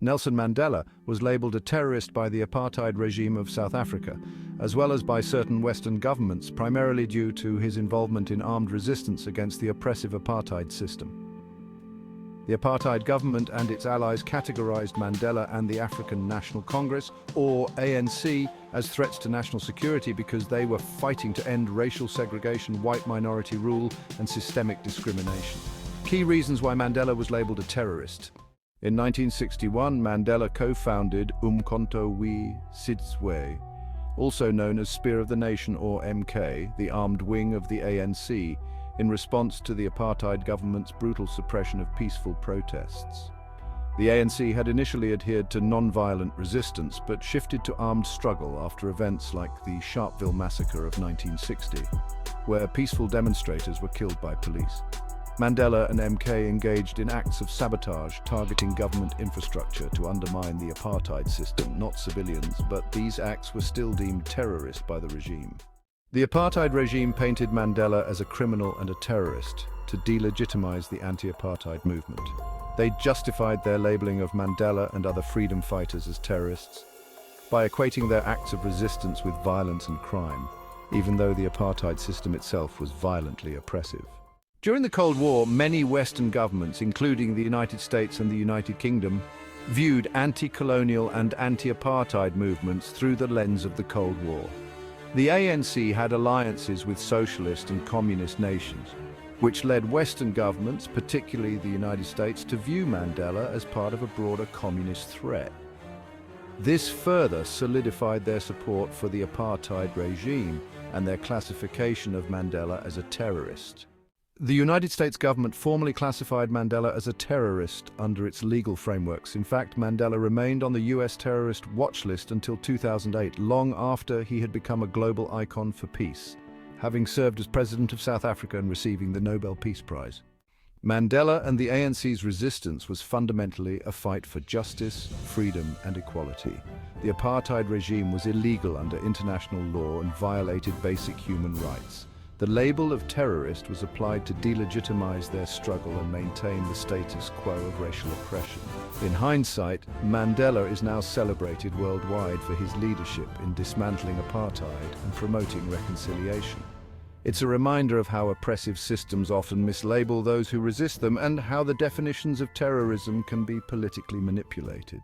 Nelson Mandela was labeled a terrorist by the apartheid regime of South Africa, as well as by certain Western governments, primarily due to his involvement in armed resistance against the oppressive apartheid system. The apartheid government and its allies categorized Mandela and the African National Congress, or ANC, as threats to national security because they were fighting to end racial segregation, white minority rule, and systemic discrimination. Key reasons why Mandela was labeled a terrorist. In 1961, Mandela co-founded Umkhonto we Sizwe, also known as Spear of the Nation or MK, the armed wing of the ANC, in response to the apartheid government's brutal suppression of peaceful protests. The ANC had initially adhered to non-violent resistance, but shifted to armed struggle after events like the Sharpeville massacre of 1960, where peaceful demonstrators were killed by police. Mandela and MK engaged in acts of sabotage targeting government infrastructure to undermine the apartheid system, not civilians, but these acts were still deemed terrorist by the regime. The apartheid regime painted Mandela as a criminal and a terrorist to delegitimize the anti-apartheid movement. They justified their labeling of Mandela and other freedom fighters as terrorists by equating their acts of resistance with violence and crime, even though the apartheid system itself was violently oppressive. During the Cold War, many Western governments, including the United States and the United Kingdom, viewed anti-colonial and anti-apartheid movements through the lens of the Cold War. The ANC had alliances with socialist and communist nations, which led Western governments, particularly the United States, to view Mandela as part of a broader communist threat. This further solidified their support for the apartheid regime and their classification of Mandela as a terrorist. The United States government formally classified Mandela as a terrorist under its legal frameworks. In fact, Mandela remained on the US terrorist watch list until 2008, long after he had become a global icon for peace, having served as president of South Africa and receiving the Nobel Peace Prize. Mandela and the ANC's resistance was fundamentally a fight for justice, freedom, and equality. The apartheid regime was illegal under international law and violated basic human rights. The label of terrorist was applied to delegitimize their struggle and maintain the status quo of racial oppression. In hindsight, Mandela is now celebrated worldwide for his leadership in dismantling apartheid and promoting reconciliation. It's a reminder of how oppressive systems often mislabel those who resist them and how the definitions of terrorism can be politically manipulated.